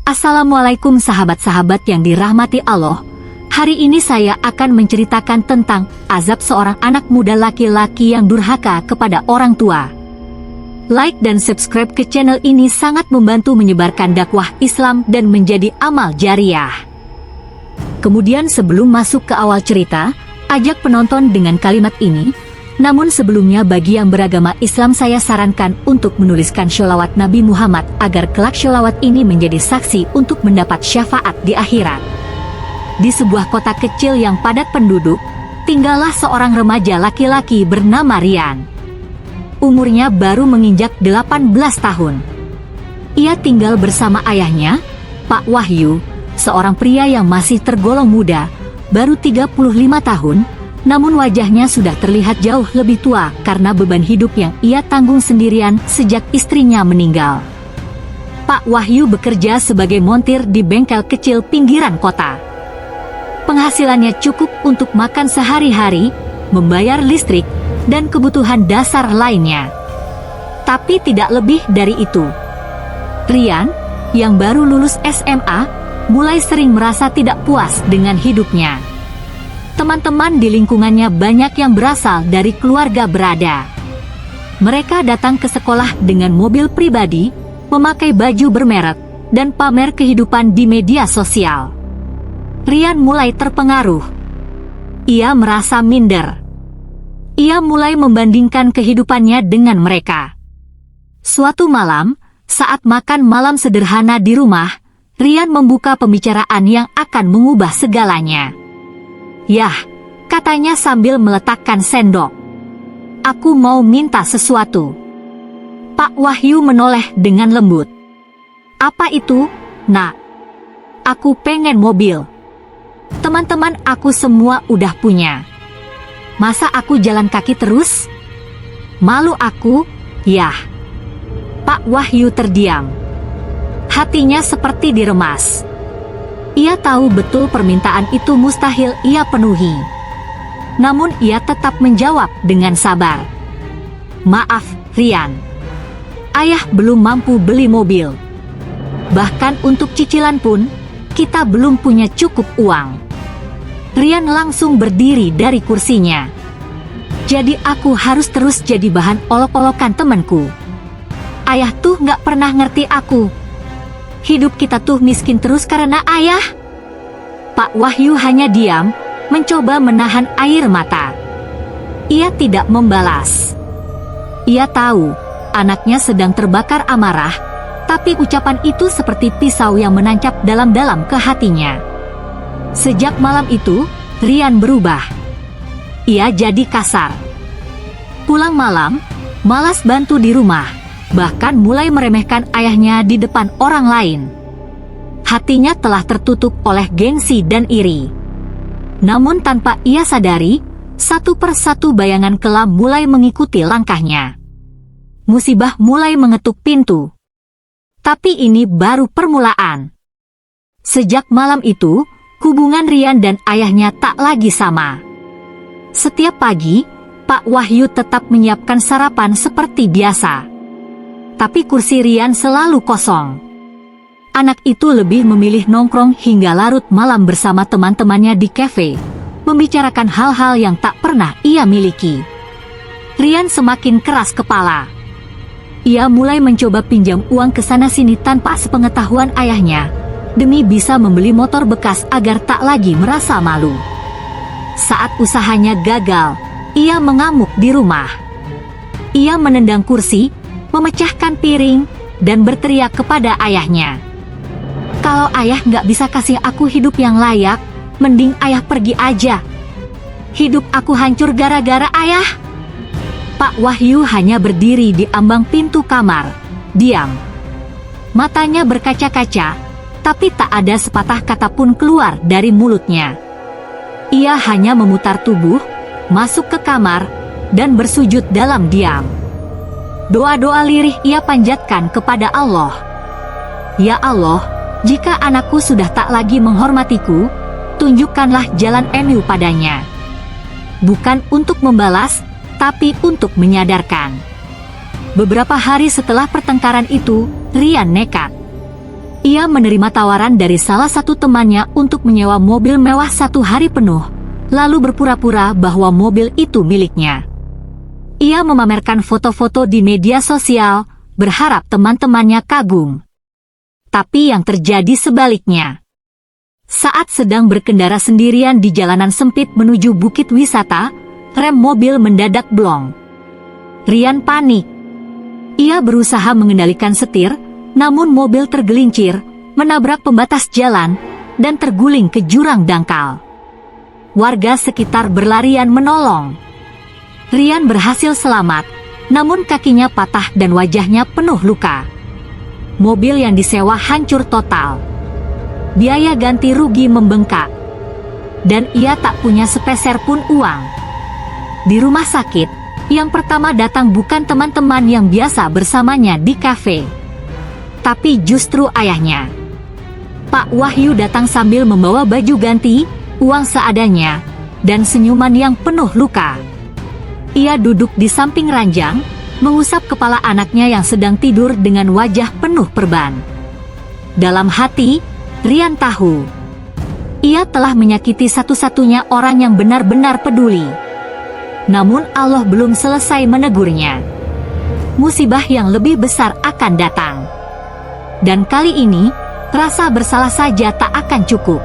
Assalamualaikum sahabat-sahabat yang dirahmati Allah. Hari ini saya akan menceritakan tentang azab seorang anak muda laki-laki yang durhaka kepada orang tua. Like dan subscribe ke channel ini sangat membantu menyebarkan dakwah Islam dan menjadi amal jariah. Kemudian sebelum masuk ke awal cerita, ajak penonton dengan kalimat ini. Namun sebelumnya bagi yang beragama Islam saya sarankan untuk menuliskan sholawat Nabi Muhammad agar kelak sholawat ini menjadi saksi untuk mendapat syafaat di akhirat. Di sebuah kota kecil yang padat penduduk, tinggallah seorang remaja laki-laki bernama Rian. Umurnya baru menginjak 18 tahun. Ia tinggal bersama ayahnya, Pak Wahyu, seorang pria yang masih tergolong muda, baru 35 tahun, namun wajahnya sudah terlihat jauh lebih tua karena beban hidup yang ia tanggung sendirian sejak istrinya meninggal. Pak Wahyu bekerja sebagai montir di bengkel kecil pinggiran kota. Penghasilannya cukup untuk makan sehari-hari, membayar listrik, dan kebutuhan dasar lainnya. Tapi tidak lebih dari itu. Rian, yang baru lulus SMA, mulai sering merasa tidak puas dengan hidupnya. Teman-teman di lingkungannya banyak yang berasal dari keluarga berada. Mereka datang ke sekolah dengan mobil pribadi, memakai baju bermerek, dan pamer kehidupan di media sosial. Rian mulai terpengaruh. Ia merasa minder. Ia mulai membandingkan kehidupannya dengan mereka. Suatu malam, saat makan malam sederhana di rumah, Rian membuka pembicaraan yang akan mengubah segalanya. Yah, katanya sambil meletakkan sendok. Aku mau minta sesuatu. Pak Wahyu menoleh dengan lembut. Apa itu, Nak? Aku pengen mobil. Teman-teman aku semua udah punya. Masa aku jalan kaki terus? Malu aku, yah. Pak Wahyu terdiam. Hatinya seperti diremas. Ia tahu betul permintaan itu mustahil ia penuhi. Namun ia tetap menjawab dengan sabar. Maaf, Rian. Ayah belum mampu beli mobil. Bahkan untuk cicilan pun, kita belum punya cukup uang. Rian langsung berdiri dari kursinya. Jadi aku harus terus jadi bahan olok-olokan temanku. Ayah tuh nggak pernah ngerti aku. Hidup kita tuh miskin terus karena ayah. Pak Wahyu hanya diam, mencoba menahan air mata. Ia tidak membalas. Ia tahu, anaknya sedang terbakar amarah, tapi ucapan itu seperti pisau yang menancap dalam-dalam ke hatinya. Sejak malam itu, Rian berubah. Ia jadi kasar. Pulang malam, malas bantu di rumah. Bahkan mulai meremehkan ayahnya di depan orang lain. Hatinya telah tertutup oleh gengsi dan iri. Namun tanpa ia sadari, satu persatu bayangan kelam mulai mengikuti langkahnya. Musibah mulai mengetuk pintu. Tapi ini baru permulaan. Sejak malam itu, hubungan Rian dan ayahnya tak lagi sama. Setiap pagi, Pak Wahyu tetap menyiapkan sarapan seperti biasa. Tapi kursi Rian selalu kosong. Anak itu lebih memilih nongkrong hingga larut malam bersama teman-temannya di kafe, membicarakan hal-hal yang tak pernah ia miliki. Rian semakin keras kepala. Ia mulai mencoba pinjam uang ke sana-sini tanpa sepengetahuan ayahnya, demi bisa membeli motor bekas agar tak lagi merasa malu. Saat usahanya gagal, ia mengamuk di rumah. Ia menendang kursi, memecahkan piring, dan berteriak kepada ayahnya. Kalau ayah nggak bisa kasih aku hidup yang layak, mending ayah pergi aja. Hidup aku hancur gara-gara ayah. Pak Wahyu hanya berdiri di ambang pintu kamar, diam. Matanya berkaca-kaca, tapi tak ada sepatah kata pun keluar dari mulutnya. Ia hanya memutar tubuh, masuk ke kamar, dan bersujud dalam diam. Doa-doa lirih ia panjatkan kepada Allah. Ya Allah, jika anakku sudah tak lagi menghormatiku, tunjukkanlah jalan emu padanya. Bukan untuk membalas, tapi untuk menyadarkan. Beberapa hari setelah pertengkaran itu, Rian nekat. Ia menerima tawaran dari salah satu temannya untuk menyewa mobil mewah 1 hari penuh, lalu berpura-pura bahwa mobil itu miliknya. Ia memamerkan foto-foto di media sosial, berharap teman-temannya kagum. Tapi yang terjadi sebaliknya. Saat sedang berkendara sendirian di jalanan sempit menuju bukit wisata, rem mobil mendadak blong. Rian panik. Ia berusaha mengendalikan setir, namun mobil tergelincir, menabrak pembatas jalan, dan terguling ke jurang dangkal. Warga sekitar berlarian menolong. Rian berhasil selamat, namun kakinya patah dan wajahnya penuh luka. Mobil yang disewa hancur total. Biaya ganti rugi membengkak. Dan ia tak punya sepeser pun uang. Di rumah sakit, yang pertama datang bukan teman-teman yang biasa bersamanya di kafe, tapi justru ayahnya. Pak Wahyu datang sambil membawa baju ganti, uang seadanya, dan senyuman yang penuh luka. Ia duduk di samping ranjang, mengusap kepala anaknya yang sedang tidur dengan wajah penuh perban. Dalam hati, Rian tahu, ia telah menyakiti satu-satunya orang yang benar-benar peduli. Namun Allah belum selesai menegurnya. Musibah yang lebih besar akan datang. Dan kali ini, rasa bersalah saja tak akan cukup.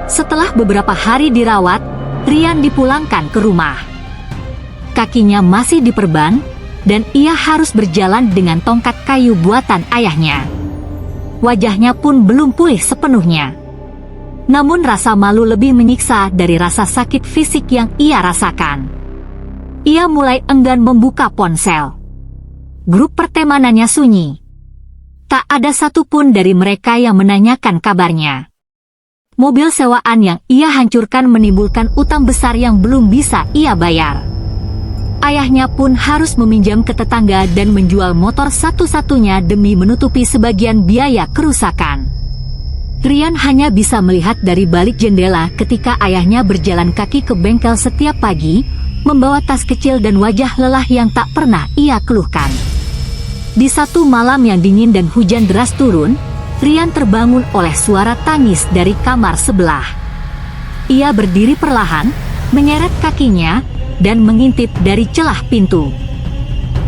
Setelah beberapa hari dirawat, Rian dipulangkan ke rumah. Kakinya masih diperban, dan ia harus berjalan dengan tongkat kayu buatan ayahnya. Wajahnya pun belum pulih sepenuhnya. Namun rasa malu lebih menyiksa dari rasa sakit fisik yang ia rasakan. Ia mulai enggan membuka ponsel. Grup pertemanannya sunyi. Tak ada satupun dari mereka yang menanyakan kabarnya. Mobil sewaan yang ia hancurkan menimbulkan utang besar yang belum bisa ia bayar. Ayahnya pun harus meminjam ke tetangga dan menjual motor satu-satunya demi menutupi sebagian biaya kerusakan. Rian hanya bisa melihat dari balik jendela ketika ayahnya berjalan kaki ke bengkel setiap pagi, membawa tas kecil dan wajah lelah yang tak pernah ia keluhkan. Di satu malam yang dingin dan hujan deras turun, Rian terbangun oleh suara tangis dari kamar sebelah. Ia berdiri perlahan, menyeret kakinya, dan mengintip dari celah pintu.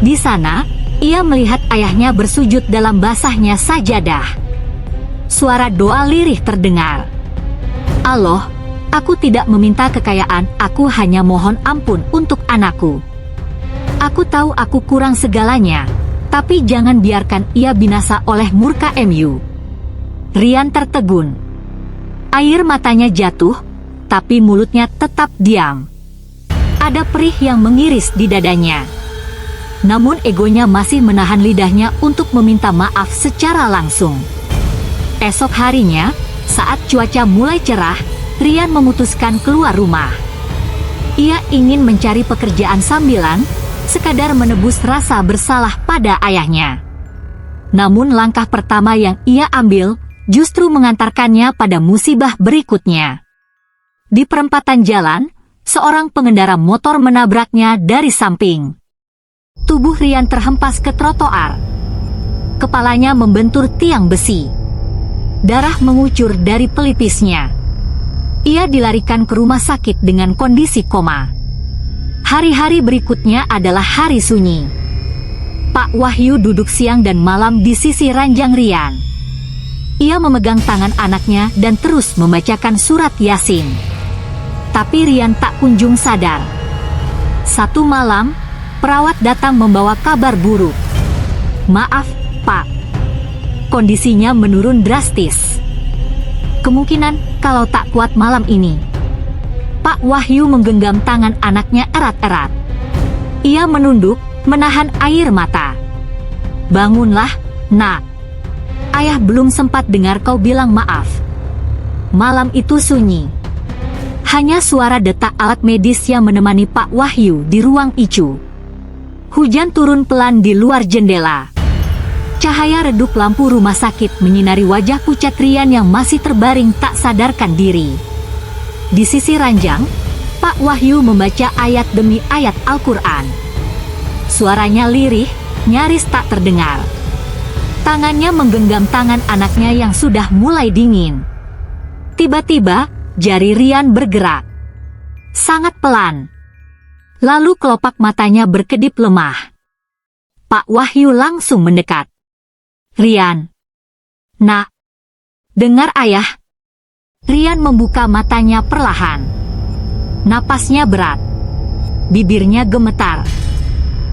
Di sana, ia melihat ayahnya bersujud dalam basahnya sajadah. Suara doa lirih terdengar. Allah, aku tidak meminta kekayaan, aku hanya mohon ampun untuk anakku. Aku tahu aku kurang segalanya, tapi jangan biarkan ia binasa oleh murka MU. Rian tertegun. Air matanya jatuh, tapi mulutnya tetap diam. Ada perih yang mengiris di dadanya. Namun egonya masih menahan lidahnya untuk meminta maaf secara langsung. Esok harinya, saat cuaca mulai cerah, Rian memutuskan keluar rumah. Ia ingin mencari pekerjaan sambilan, sekadar menebus rasa bersalah pada ayahnya. Namun langkah pertama yang ia ambil justru mengantarkannya pada musibah berikutnya. Di perempatan jalan, seorang pengendara motor menabraknya dari samping. Tubuh Rian terhempas ke trotoar. Kepalanya membentur tiang besi. Darah mengucur dari pelipisnya. Ia dilarikan ke rumah sakit dengan kondisi koma. Hari-hari berikutnya adalah hari sunyi. Pak Wahyu duduk siang dan malam di sisi ranjang Rian. Ia memegang tangan anaknya dan terus membacakan surat Yasin. Tapi Rian tak kunjung sadar. Satu malam, perawat datang membawa kabar buruk. Maaf, Pak. Kondisinya menurun drastis. Kemungkinan kalau tak kuat malam ini. Pak Wahyu menggenggam tangan anaknya erat-erat. Ia menunduk, menahan air mata. Bangunlah, nak. Ayah belum sempat dengar kau bilang maaf. Malam itu sunyi. Hanya suara detak alat medis yang menemani Pak Wahyu di ruang ICU. Hujan turun pelan di luar jendela. Cahaya redup lampu rumah sakit menyinari wajah pucat Rian yang masih terbaring tak sadarkan diri. Di sisi ranjang, Pak Wahyu membaca ayat demi ayat Al-Quran. Suaranya lirih, nyaris tak terdengar. Tangannya menggenggam tangan anaknya yang sudah mulai dingin. Tiba-tiba, jari Rian bergerak. Sangat pelan. Lalu kelopak matanya berkedip lemah. Pak Wahyu langsung mendekat. Rian. Nak. Dengar ayah. Rian membuka matanya perlahan. Napasnya berat. Bibirnya gemetar.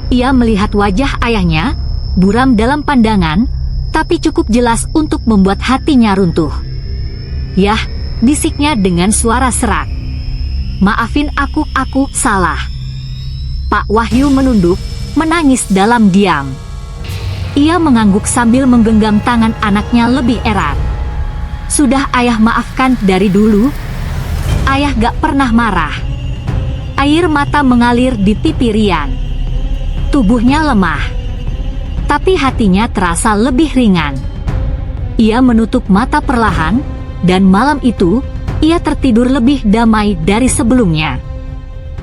Ia melihat wajah ayahnya, buram dalam pandangan, tapi cukup jelas untuk membuat hatinya runtuh. Yah, bisiknya dengan suara serak. Maafin aku salah. Pak Wahyu menunduk, menangis dalam diam. Ia mengangguk sambil menggenggam tangan anaknya lebih erat. Sudah ayah maafkan dari dulu. Ayah gak pernah marah. Air mata mengalir di pipi Rian. Tubuhnya lemah. Tapi hatinya terasa lebih ringan. Ia menutup mata perlahan, dan malam itu, ia tertidur lebih damai dari sebelumnya.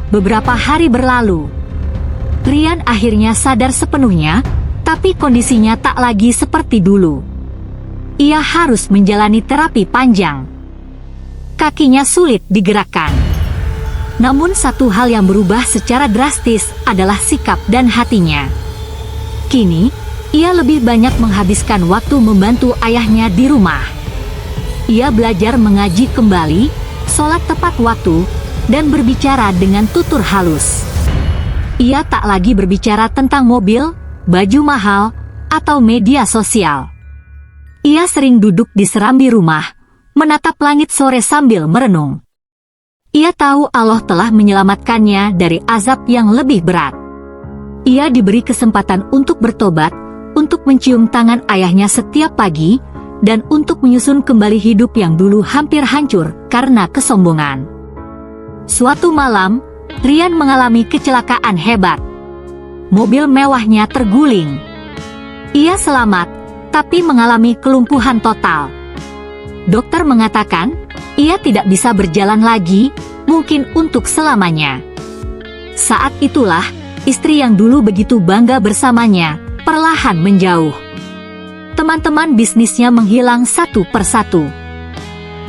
Beberapa hari berlalu. Rian akhirnya sadar sepenuhnya, tapi kondisinya tak lagi seperti dulu. Ia harus menjalani terapi panjang. Kakinya sulit digerakkan. Namun satu hal yang berubah secara drastis adalah sikap dan hatinya. Kini, ia lebih banyak menghabiskan waktu membantu ayahnya di rumah. Ia belajar mengaji kembali, sholat tepat waktu, dan berbicara dengan tutur halus. Ia tak lagi berbicara tentang mobil, baju mahal, atau media sosial. Ia sering duduk di serambi rumah, menatap langit sore sambil merenung. Ia tahu Allah telah menyelamatkannya dari azab yang lebih berat. Ia diberi kesempatan untuk bertobat, untuk mencium tangan ayahnya setiap pagi, dan untuk menyusun kembali hidup yang dulu hampir hancur karena kesombongan. Suatu malam, Rian mengalami kecelakaan hebat. Mobil mewahnya terguling. Ia selamat, tapi mengalami kelumpuhan total. Dokter mengatakan, ia tidak bisa berjalan lagi, mungkin untuk selamanya. Saat itulah, istri yang dulu begitu bangga bersamanya, perlahan menjauh. Teman-teman bisnisnya menghilang satu persatu.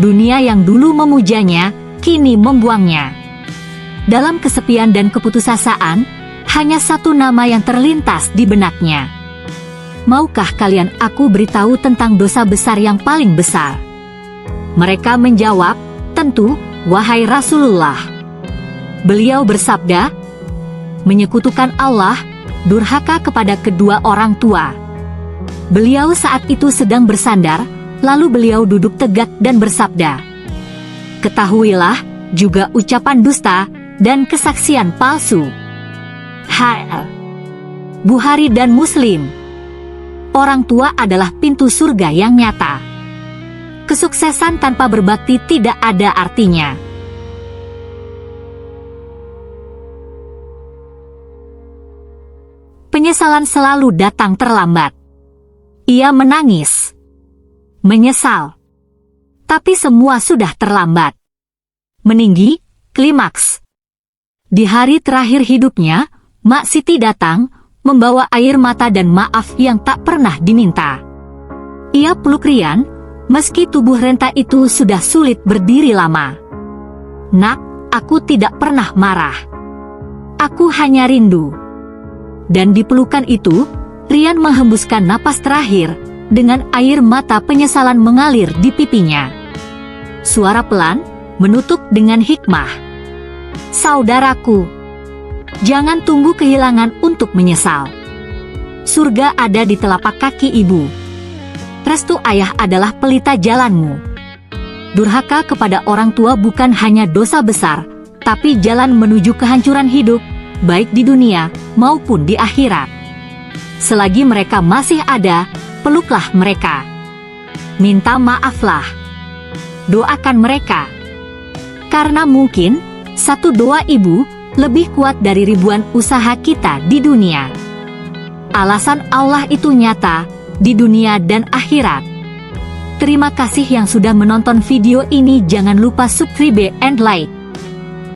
Dunia yang dulu memujanya, kini membuangnya. Dalam kesepian dan keputusasaan, hanya satu nama yang terlintas di benaknya. Maukah kalian aku beritahu tentang dosa besar yang paling besar? Mereka menjawab, tentu, wahai Rasulullah. Beliau bersabda, menyekutukan Allah, durhaka kepada kedua orang tua. Beliau saat itu sedang bersandar, lalu beliau duduk tegak dan bersabda, ketahuilah, juga ucapan dusta, dan kesaksian palsu. H.L. Bukhari dan Muslim. Orang tua adalah pintu surga yang nyata. Kesuksesan tanpa berbakti tidak ada artinya. Penyesalan selalu datang terlambat. Ia menangis. Menyesal. Tapi semua sudah terlambat. Meninggi, klimaks. Di hari terakhir hidupnya, Mak Siti datang, membawa air mata dan maaf yang tak pernah diminta. Ia peluk Rian, meski tubuh renta itu sudah sulit berdiri lama. Nak, aku tidak pernah marah. Aku hanya rindu. Dan di pelukan itu, Rian menghembuskan napas terakhir, dengan air mata penyesalan mengalir di pipinya. Suara pelan, menutup dengan hikmah. Saudaraku, jangan tunggu kehilangan untuk menyesal. Surga ada di telapak kaki ibu. Restu ayah adalah pelita jalanmu. Durhaka kepada orang tua bukan hanya dosa besar, tapi jalan menuju kehancuran hidup, baik di dunia maupun di akhirat. Selagi mereka masih ada, peluklah mereka. Minta maaflah. Doakan mereka. Karena mungkin, satu doa ibu lebih kuat dari ribuan usaha kita di dunia. Alasan Allah itu nyata, di dunia dan akhirat. Terima kasih yang sudah menonton video ini. Jangan lupa subscribe and like.